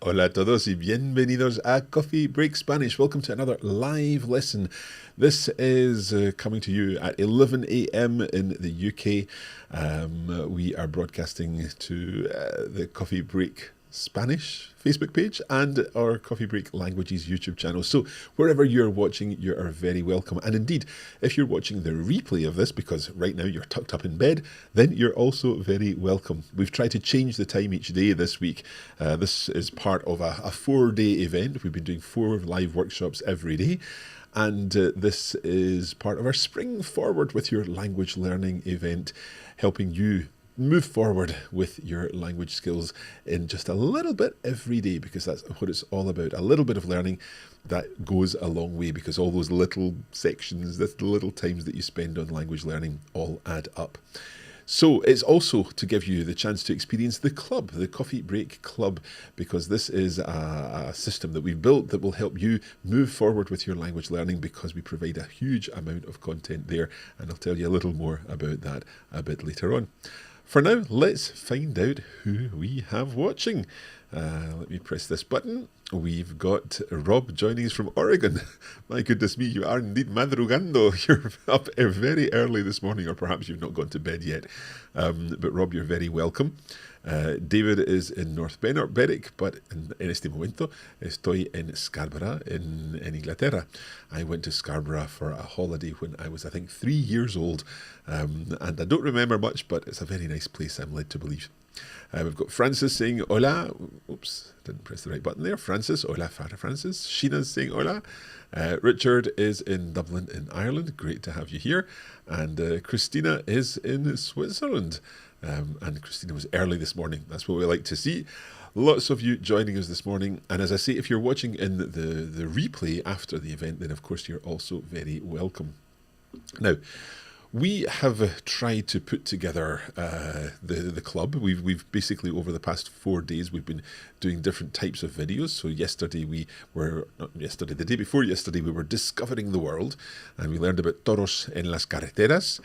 Hola a todos y bienvenidos a Coffee Break Spanish. Welcome to another live lesson. This is coming to you at 11 a.m. in the UK. We are broadcasting to the Coffee Break Spanish Facebook page and our Coffee Break Languages YouTube channel. So wherever you're watching, you are very welcome. And indeed, if you're watching the replay of this, because right now you're tucked up in bed, then you're also very welcome. We've tried to change the time each day this week. This is part of a 4-day event. We've been doing 4 live workshops every day. And this is part of our Spring Forward with Your Language Learning event, helping you move forward with your language skills in just a little bit every day, because that's what it's all about. A little bit of learning that goes a long way, because all those little sections, the little times that you spend on language learning all add up. So it's also to give you the chance to experience the club, the Coffee Break Club, because this is a system that we've built that will help you move forward with your language learning, because we provide a huge amount of content there, and I'll tell you a little more about that a bit later on. For now, let's find out who we have watching. Let me press this button. We've got Rob joining us from Oregon. My goodness me, you are indeed madrugando. You're up very early this morning, or perhaps you've not gone to bed yet. But Rob, you're very welcome. David is in North Berwick, but en este momento estoy en Scarborough, in Inglaterra. I went to Scarborough for a holiday when I was, I think, 3 years old. And I don't remember much, but it's a very nice place, I'm led to believe. We've got Francis saying hola. Oops, didn't press the right button there. Francis, hola, Father Francis. Sheena's saying hola. Richard is in Dublin in Ireland. Great to have you here. And Christina is in Switzerland. And Christina was early this morning. That's what we like to see. Lots of you joining us this morning. And as I say, if you're watching in the replay after the event, then of course you're also very welcome. Now, we have tried to put together the club. We've basically, over the past 4 days, we've been doing different types of videos. So the day before yesterday, we were discovering the world, and we learned about toros en las carreteras.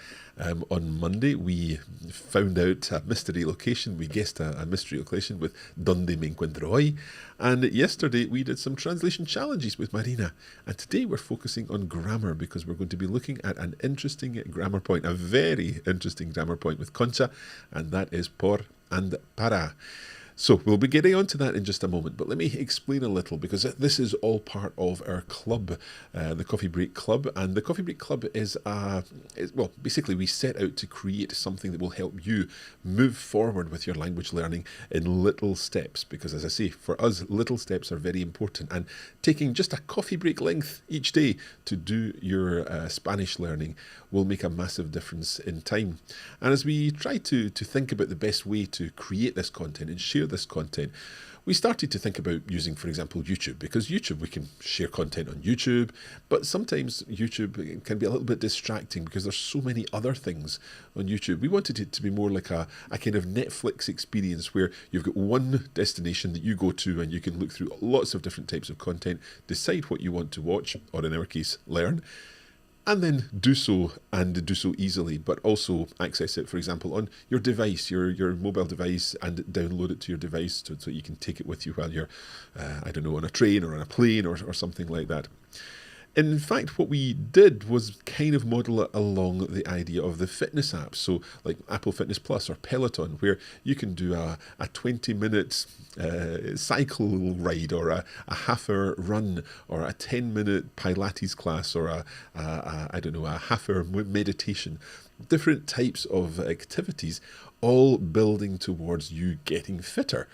On Monday, we found out a mystery location. We guessed a mystery location with Donde me encuentro hoy. And yesterday, we did some translation challenges with Marina. And today, we're focusing on grammar, because we're going to be looking at an interesting grammar point, a very interesting grammar point with Concha, and that is por and para. So we'll be getting onto that in just a moment, but let me explain a little, because this is all part of our club, the Coffee Break Club. And the Coffee Break Club is, basically we set out to create something that will help you move forward with your language learning in little steps, because as I say, for us, little steps are very important, and taking just a coffee break length each day to do your Spanish learning will make a massive difference in time. And as we try to think about the best way to create this content and share this content, we started to think about using, for example, YouTube, because YouTube, we can share content on YouTube, but sometimes YouTube can be a little bit distracting because there's so many other things on YouTube. We wanted it to be more like a kind of Netflix experience, where you've got one destination that you go to and you can look through lots of different types of content, decide what you want to watch, or in our case, learn, and then do so easily, but also access it, for example, on your device, your mobile device, and download it to your device so you can take it with you while you're, on a train or on a plane or something like that. In fact, what we did was kind of model it along the idea of the fitness apps. So like Apple Fitness Plus or Peloton, where you can do a 20-minute cycle ride, or a half-hour run, or a 10-minute Pilates class, or a half-hour meditation. Different types of activities, all building towards you getting fitter.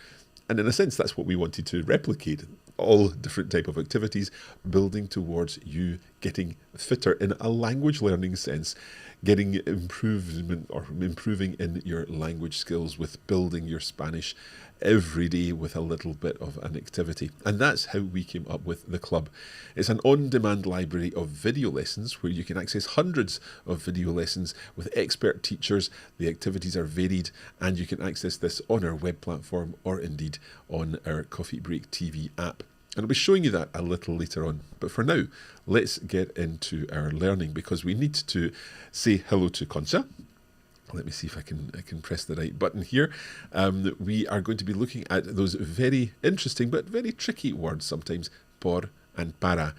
And in a sense, that's what we wanted to replicate. All different type of activities building towards you getting fitter in a language learning sense, getting improvement or improving in your language skills with building your Spanish every day with a little bit of an activity. And that's how we came up with the club. It's an on-demand library of video lessons where you can access hundreds of video lessons with expert teachers. The activities are varied, and you can access this on our web platform or indeed on our Coffee Break TV app. And I'll be showing you that a little later on. But for now, let's get into our learning, because we need to say hello to Concha. Let me see if I can press the right button here. We are going to be looking at those very interesting but very tricky words sometimes, por and para.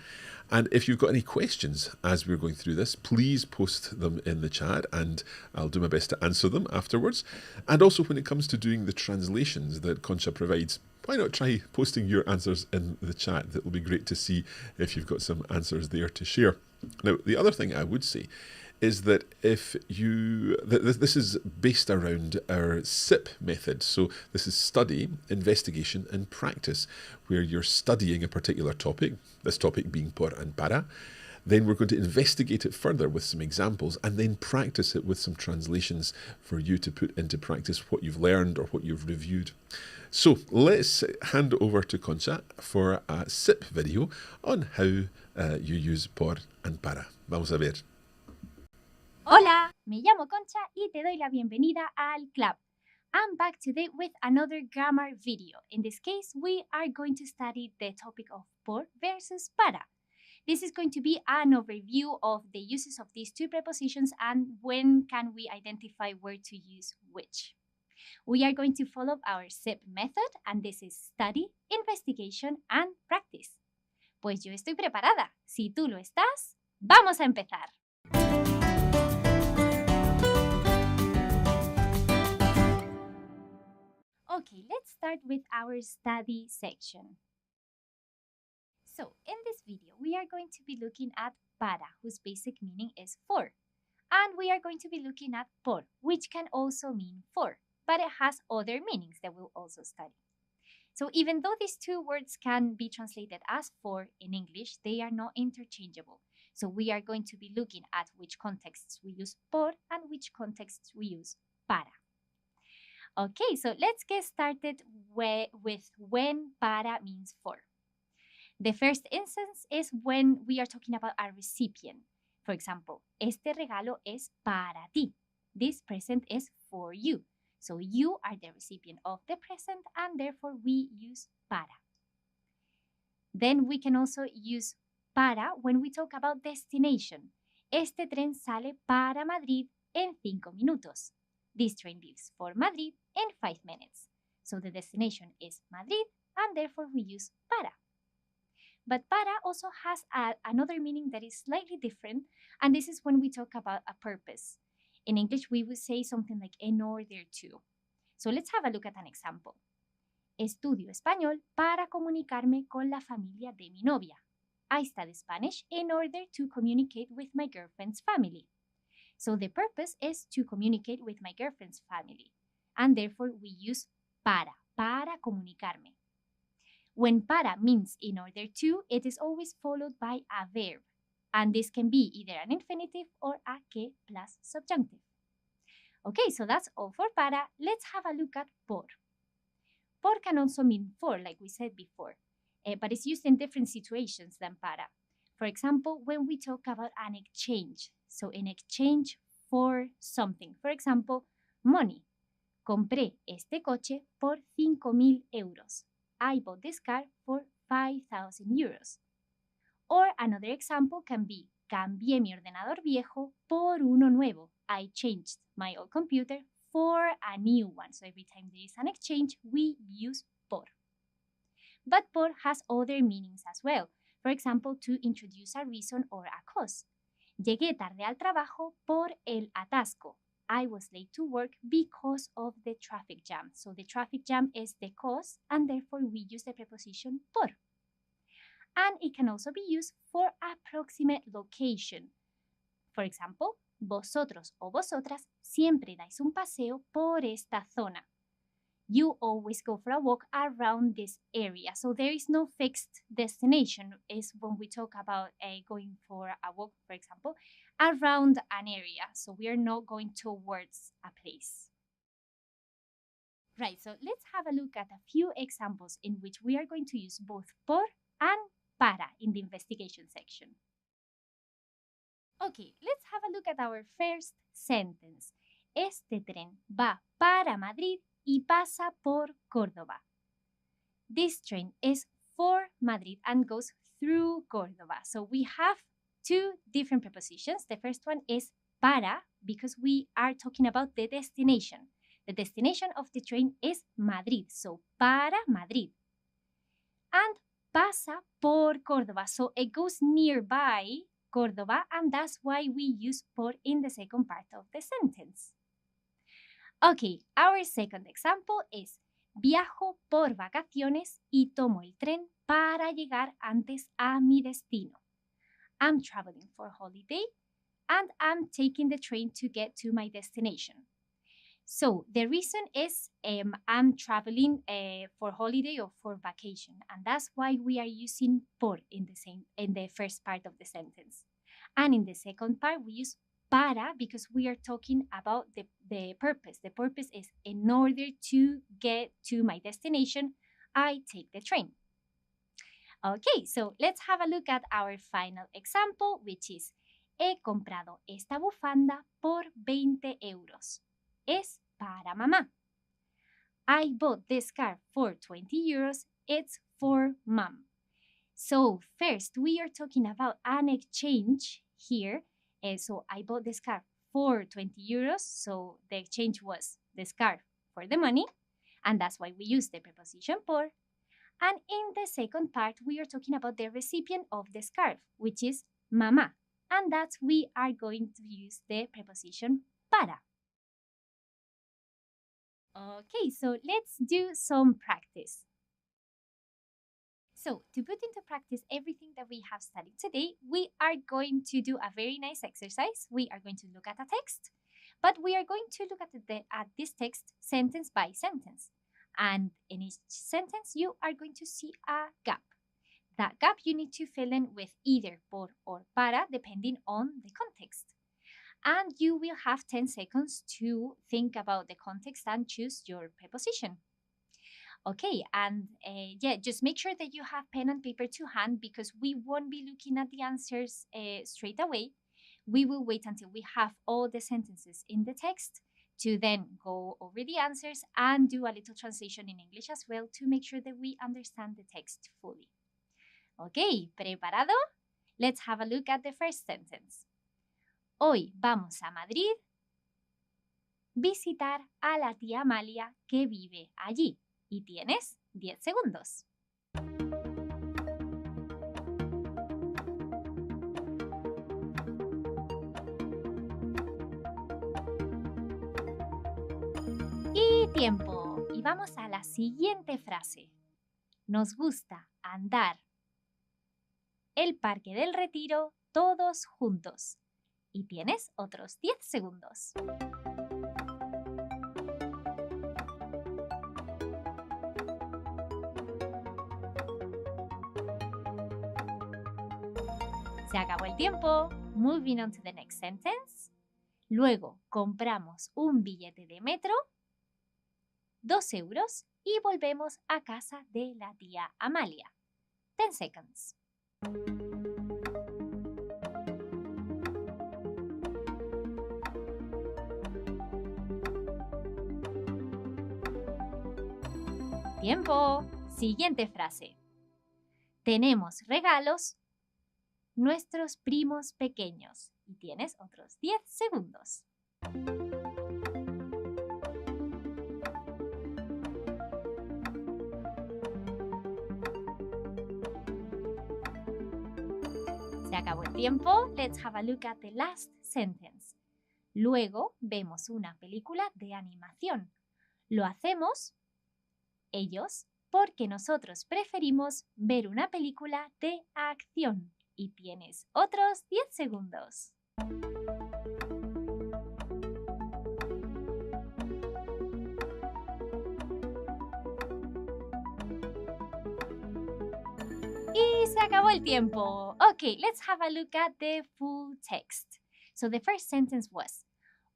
And if you've got any questions as we're going through this, please post them in the chat and I'll do my best to answer them afterwards. And also when it comes to doing the translations that Concha provides, why not try posting your answers in the chat? That will be great to see if you've got some answers there to share. Now, the other thing I would say is that if you, this is based around our SIP method. So this is study, investigation and practice, where you're studying a particular topic, this topic being por and para. Then we're going to investigate it further with some examples and then practice it with some translations for you to put into practice what you've learned or what you've reviewed. So let's hand over to Concha for a SIP video on how you use por and para. Vamos a ver. Hola, me llamo Concha y te doy la bienvenida al club. I'm back today with another grammar video. In this case, we are going to study the topic of por versus para. This is going to be an overview of the uses of these two prepositions and when can we identify where to use which. We are going to follow our SIP method and this is study, investigation and practice. Pues yo estoy preparada. Si tú lo estás, vamos a empezar. Okay, let's start with our study section. So, in this video, we are going to be looking at para, whose basic meaning is for. And we are going to be looking at por, which can also mean for, but it has other meanings that we'll also study. So, even though these two words can be translated as for in English, they are not interchangeable. So, we are going to be looking at which contexts we use por and which contexts we use para. Okay, so let's get started with when para means for. The first instance is when we are talking about a recipient. For example, este regalo es para ti. This present is for you. So you are the recipient of the present and therefore we use para. Then we can also use para when we talk about destination. Este tren sale para Madrid en 5 minutos. This train leaves for Madrid in 5 minutes. So the destination is Madrid and therefore we use para. But para also has another meaning that is slightly different and this is when we talk about a purpose. In English we would say something like in order to. So let's have a look at an example. Estudio español para comunicarme con la familia de mi novia. I study Spanish in order to communicate with my girlfriend's family. So the purpose is to communicate with my girlfriend's family. And therefore we use para comunicarme. When para means in order to, it is always followed by a verb. And this can be either an infinitive or a que plus subjunctive. Okay, so that's all for para. Let's have a look at por. Por can also mean for, like we said before, but it's used in different situations than para. For example, when we talk about an exchange. So in exchange for something. For example, money. Compré este coche por 5,000 euros. I bought this car for 5,000 euros. Or another example can be, cambié mi ordenador viejo por uno nuevo. I changed my old computer for a new one. So every time there is an exchange, we use por. But por has other meanings as well. For example, to introduce a reason or a cause. Llegué tarde al trabajo por el atasco. I was late to work because of the traffic jam. So the traffic jam is the cause and therefore we use the preposition por. And it can also be used for approximate location. For example, vosotros o vosotras siempre dais un paseo por esta zona. You always go for a walk around this area. So there is no fixed destination is when we talk about going for a walk, for example, around an area. So we are not going towards a place. Right, so let's have a look at a few examples in which we are going to use both por and para in the investigation section. Okay, let's have a look at our first sentence. Este tren va para Madrid y pasa por Córdoba. This train is for Madrid and goes through Córdoba. So we have two different prepositions. The first one is para because we are talking about the destination. The destination of the train is Madrid, so para Madrid. And pasa por Córdoba, so it goes nearby Córdoba, and that's why we use por in the second part of the sentence. Okay, our second example is viajo por vacaciones y tomo el tren para llegar antes a mi destino. I'm traveling for holiday and I'm taking the train to get to my destination. So the reason is I'm traveling for holiday or for vacation, and that's why we are using por in the first part of the sentence. And in the second part, we use para because we are talking about the purpose. The purpose is in order to get to my destination, I take the train. Okay, so let's have a look at our final example, which is he comprado esta bufanda por 20 euros. Es para mamá. I bought this scarf for 20 euros. It's for mom. So first, we are talking about an exchange here. So I bought the scarf for 20 euros. So the exchange was the scarf for the money. And that's why we use the preposition por. And in the second part, we are talking about the recipient of the scarf, which is mamá. And that's we are going to use the preposition para. Okay, so let's do some practice. So to put into practice everything that we have studied today, we are going to do a very nice exercise. We are going to look at a text, but we are going to look at this text sentence by sentence. And in each sentence, you are going to see a gap. That gap you need to fill in with either por or para, depending on the context. And you will have 10 seconds to think about the context and choose your preposition. Okay, and just make sure that you have pen and paper to hand because we won't be looking at the answers straight away. We will wait until we have all the sentences in the text to then go over the answers and do a little translation in English as well to make sure that we understand the text fully. Okay, ¿preparado? Let's have a look at the first sentence. Hoy vamos a Madrid visitar a la tía Amalia que vive allí. Y tienes 10 segundos. Y tiempo. Y vamos a la siguiente frase. Nos gusta andar el Parque del Retiro todos juntos. Y tienes otros 10 segundos. Se acabó el tiempo. Moving on to the next sentence. Luego compramos un billete de metro, 2 euros, y volvemos a casa de la tía Amalia. 10 seconds. Tiempo. Siguiente frase. Tenemos regalos nuestros primos pequeños. Y tienes otros 10 segundos. Se acabó el tiempo. Let's have a look at the last sentence. Luego vemos una película de animación. Lo hacemos, ellos, porque nosotros preferimos ver una película de acción. Y tienes otros 10 segundos. Y se acabó el tiempo. Okay, let's have a look at the full text. So the first sentence was,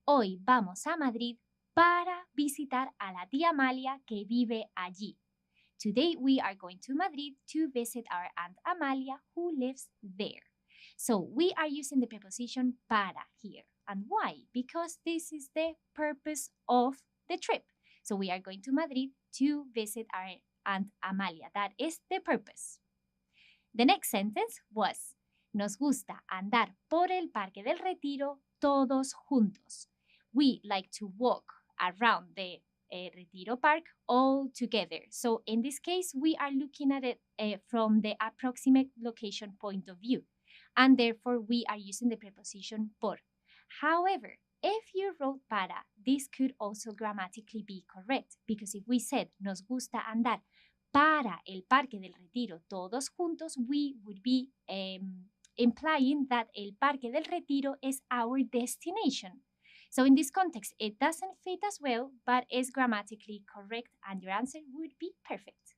hoy vamos a Madrid para visitar a la tía Amalia que vive allí. Today we are going to Madrid to visit our Aunt Amalia who lives there. So we are using the preposition para here. And why? Because this is the purpose of the trip. So we are going to Madrid to visit our Aunt Amalia. That is the purpose. The next sentence was, nos gusta andar por el Parque del Retiro todos juntos. We like to walk around the Retiro Park all together. So in this case, we are looking at it from the approximate location point of view, and therefore we are using the preposition por. However, if you wrote para, this could also grammatically be correct, because if we said nos gusta andar para el Parque del Retiro todos juntos, we would be implying that el Parque del Retiro is our destination. So in this context, it doesn't fit as well, but is grammatically correct, and your answer would be perfect.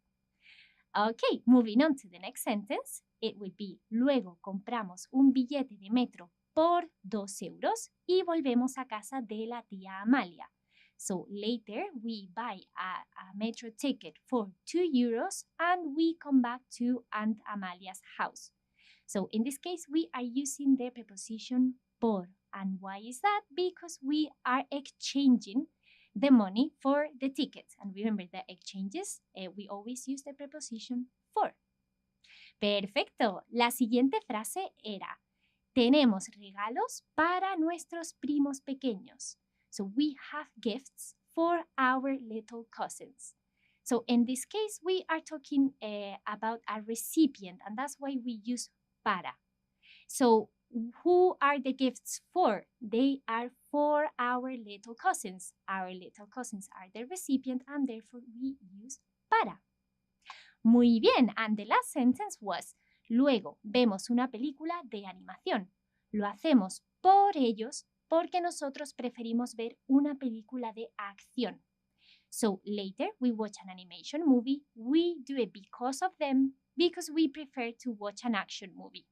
Okay, moving on to the next sentence, it would be: luego compramos un billete de metro por 2 euros y volvemos a casa de la tía Amalia. So later we buy a metro ticket for 2 euros and we come back to Aunt Amalia's house. So in this case, we are using the preposition por. And why is that? Because we are exchanging the money for the ticket. And remember that exchanges, we always use the preposition for. Perfecto. La siguiente frase era: tenemos regalos para nuestros primos pequeños. So we have gifts for our little cousins. So in this case, we are talking about a recipient, and that's why we use para. So who are the gifts for? They are for our little cousins. Our little cousins are the recipient, and therefore we use para. Muy bien, and the last sentence was: luego vemos una película de animación. Lo hacemos por ellos porque nosotros preferimos ver una película de acción. So later we watch an animation movie. We do it because of them, because we prefer to watch an action movie.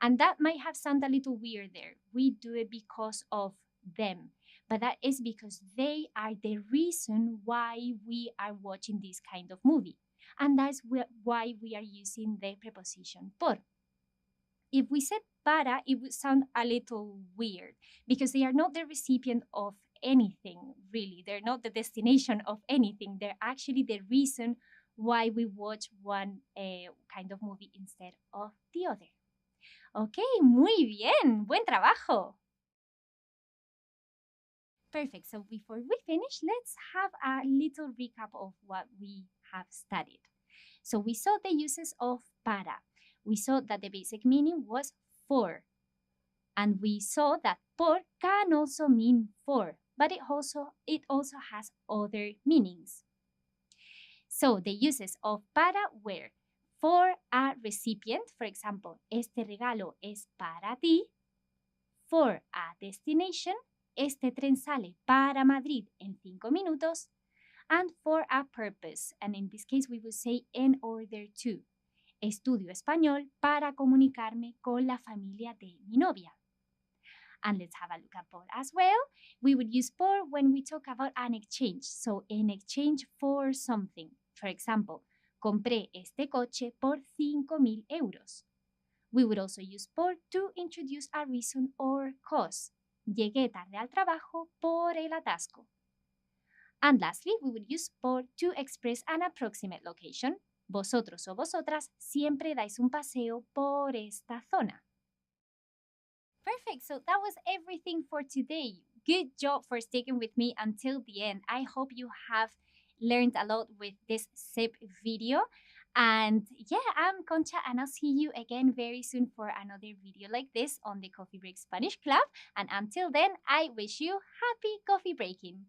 And that might have sounded a little weird there. We do it because of them. But that is because they are the reason why we are watching this kind of movie. And that's why we are using the preposition por. If we said para, it would sound a little weird because they are not the recipient of anything, really. They're not the destination of anything. They're actually the reason why we watch one kind of movie instead of the other. Ok, muy bien. Buen trabajo. Perfect. So before we finish, let's have a little recap of what we have studied. So we saw the uses of para. We saw that the basic meaning was for. And we saw that por can also mean for, but it also has other meanings. So the uses of para were: for a recipient, for example, este regalo es para ti. For a destination, este tren sale para Madrid en 5 minutos. And for a purpose, and in this case we would say in order to. Estudio español para comunicarme con la familia de mi novia. And let's have a look at por as well. We would use por when we talk about an exchange. So in exchange for something. For example, compré este coche por 5,000 euros. We would also use por to introduce a reason or cause. Llegué tarde al trabajo por el atasco. And lastly, we would use por to express an approximate location. Vosotros o vosotras siempre dais un paseo por esta zona. Perfect. So that was everything for today. Good job for sticking with me until the end. I hope you have learned a lot with this SIP video. And yeah, I'm Concha, and I'll see you again very soon for another video like this on the Coffee Break Spanish Club. And until then, I wish you happy coffee breaking.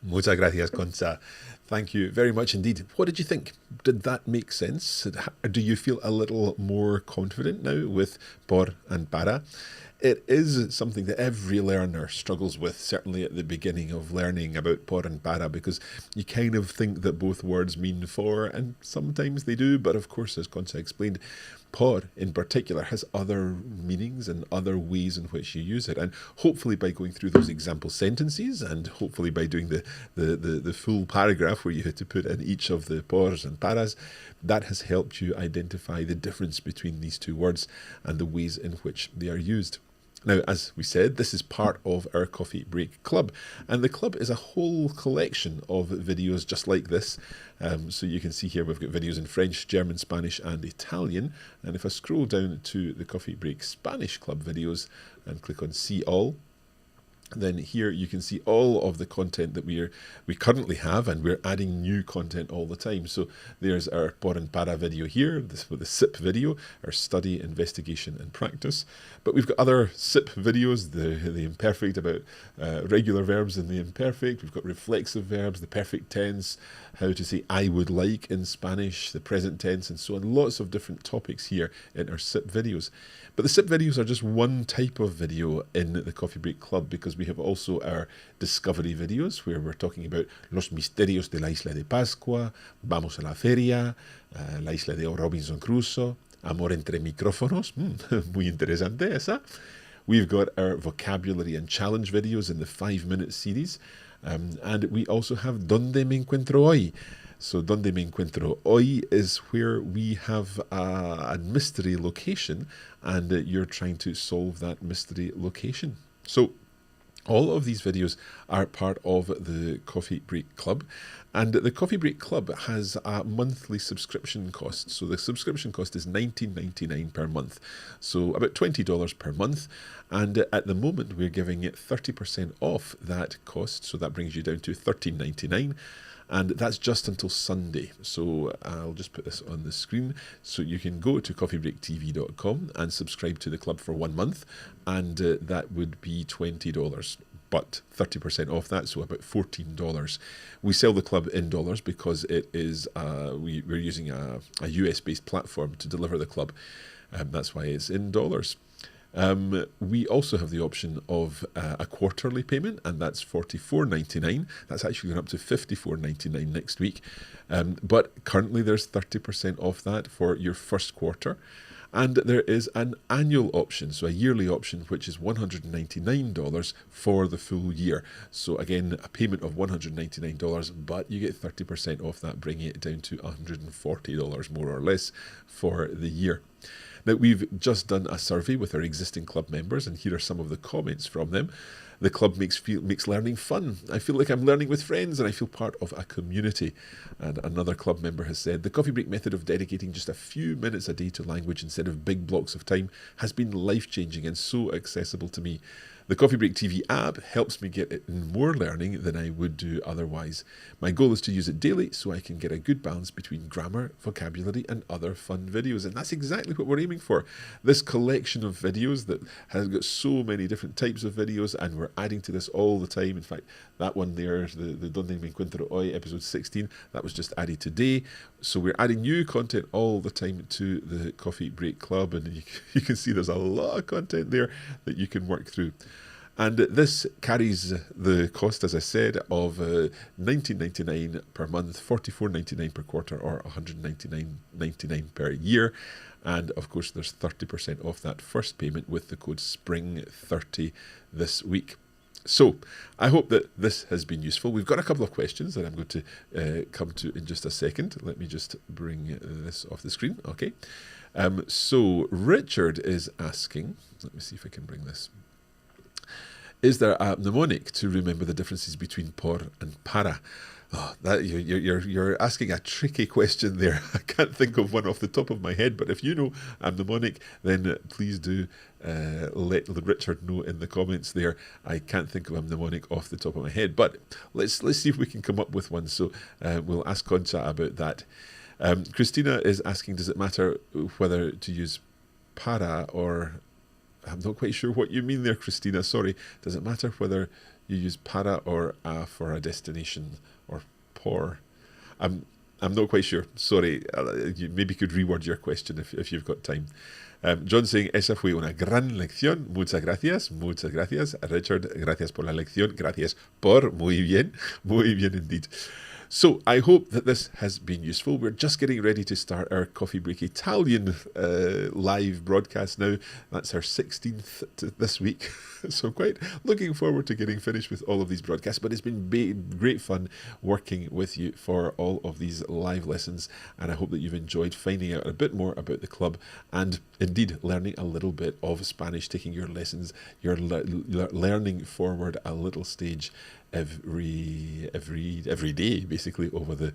Muchas gracias, Concha. Thank you very much indeed. What did you think? Did that make sense? Do you feel a little more confident now with por and para? It is something that every learner struggles with, certainly at the beginning of learning about por and para, because you kind of think that both words mean for, and sometimes they do, but of course, as Concha explained, por in particular has other meanings and other ways in which you use it. And hopefully by going through those example sentences, and hopefully by doing the full paragraph where you had to put in each of the pors and paras, that has helped you identify the difference between these two words and the ways in which they are used. Now, as we said, this is part of our Coffee Break Club, and the club is a whole collection of videos just like this. So you can see here we've got videos in French, German, Spanish, and Italian. And if I scroll down to the Coffee Break Spanish Club videos and click on See All, then here you can see all of the content that we currently have, and we're adding new content all the time. So there's our Por and Para video here, this with the SIP video, our study, investigation and practice. But we've got other SIP videos, the imperfect about regular verbs and the imperfect. We've got reflexive verbs, the perfect tense, how to say I would like in Spanish, the present tense, and so on. Lots of different topics here in our SIP videos. But the SIP videos are just one type of video in the Coffee Break Club, because we have also our discovery videos where we're talking about Los Misterios de la Isla de Pascua, Vamos a la Feria, La Isla de Robinson Crusoe, Amor entre Micrófonos, muy interesante esa. We've got our vocabulary and challenge videos in the 5-minute series. And we also have Donde me encuentro hoy? So Donde me encuentro hoy is where we have a mystery location, and you're trying to solve that mystery location. So all of these videos are part of the Coffee Break Club, and the Coffee Break Club has a monthly subscription cost. So the subscription cost is $19.99 per month, so about $20 per month. And at the moment, we're giving it 30% off that cost, so that brings you down to $13.99. And that's just until Sunday. So I'll just put this on the screen. So you can go to coffeebreaktv.com and subscribe to the club for 1 month, and that would be $20. But 30% off that, so about $14. We sell the club in dollars because it is we're using a US-based platform to deliver the club. That's why it's in dollars. We also have the option of a quarterly payment, and that's $44.99. That's actually going up to $54.99 next week. But currently there's 30% off that for your first quarter. And there is an annual option, so a yearly option, which is $199 for the full year. So again, a payment of $199, but you get 30% off that, bringing it down to $140 more or less for the year. Now, we've just done a survey with our existing club members, and here are some of the comments from them. The club makes learning fun. I feel like I'm learning with friends, and I feel part of a community. And another club member has said, the Coffee Break method of dedicating just a few minutes a day to language instead of big blocks of time has been life-changing and so accessible to me. The Coffee Break TV app helps me get in more learning than I would do otherwise. My goal is to use it daily so I can get a good balance between grammar, vocabulary, and other fun videos. And that's exactly what we're aiming for. This collection of videos that has got so many different types of videos, and we're adding to this all the time. In fact, that one there, the Donde me encuentro hoy, episode 16, that was just added today. So we're adding new content all the time to the Coffee Break Club, and you can see there's a lot of content there that you can work through. And this carries the cost, as I said, of $19.99 per month, $44.99 per quarter, or $199.99 per year. And of course, there's 30% off that first payment with the code SPRING30 this week. So I hope that this has been useful. We've got a couple of questions that I'm going to come to in just a second. Let me just bring this off the screen. Okay. So Richard is asking, let me see if I can bring this. Is there a mnemonic to remember the differences between por and para? Oh, that you're asking a tricky question there. I can't think of one off the top of my head, but if you know a mnemonic, then please do let Richard know in the comments there. I can't think of a mnemonic off the top of my head, but let's see if we can come up with one. So we'll ask Concha about that. Christina is asking, does it matter whether to use para or... I'm not quite sure what you mean there, Christina. Sorry. Does it matter whether you use para or a for a destination, or por? I'm not quite sure. Sorry. You maybe could reword your question if you've got time. John saying, esa fue una gran lección. Muchas gracias. Muchas gracias. Richard, gracias por la lección. Gracias por. Muy bien. Muy bien indeed. So I hope that this has been useful. We're just getting ready to start our Coffee Break Italian live broadcast now. That's our 16th this week. So I'm quite looking forward to getting finished with all of these broadcasts. But it's been great fun working with you for all of these live lessons. And I hope that you've enjoyed finding out a bit more about the club and indeed learning a little bit of Spanish, taking your lessons, your learning forward a little stage every day, basically, over the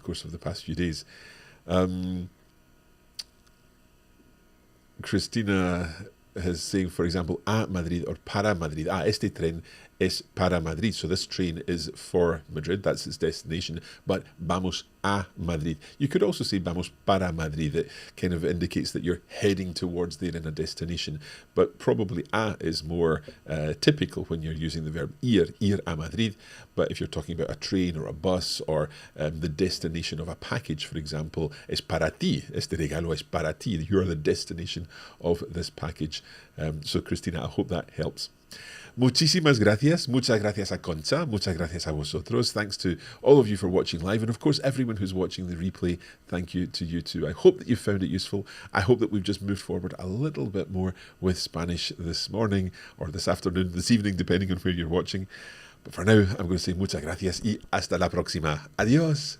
course of the past few days. Christina is saying, for example, a Madrid or para Madrid. Este tren es para Madrid. So this train is for Madrid. That's its destination. But vamos a Madrid. You could also say vamos para Madrid. It kind of indicates that you're heading towards there in a destination. But probably a is more typical when you're using the verb ir a Madrid. But if you're talking about a train or a bus or the destination of a package, for example, es para ti. Este regalo es para ti. You're the destination of this package. So, Christina, I hope that helps. Muchísimas gracias. Muchas gracias a Concha. Muchas gracias a vosotros. Thanks to all of you for watching live. And of course, everyone who's watching the replay, thank you to you too. I hope that you found it useful. I hope that we've just moved forward a little bit more with Spanish this morning or this afternoon, this evening, depending on where you're watching. But for now, I'm going to say muchas gracias y hasta la próxima. Adiós.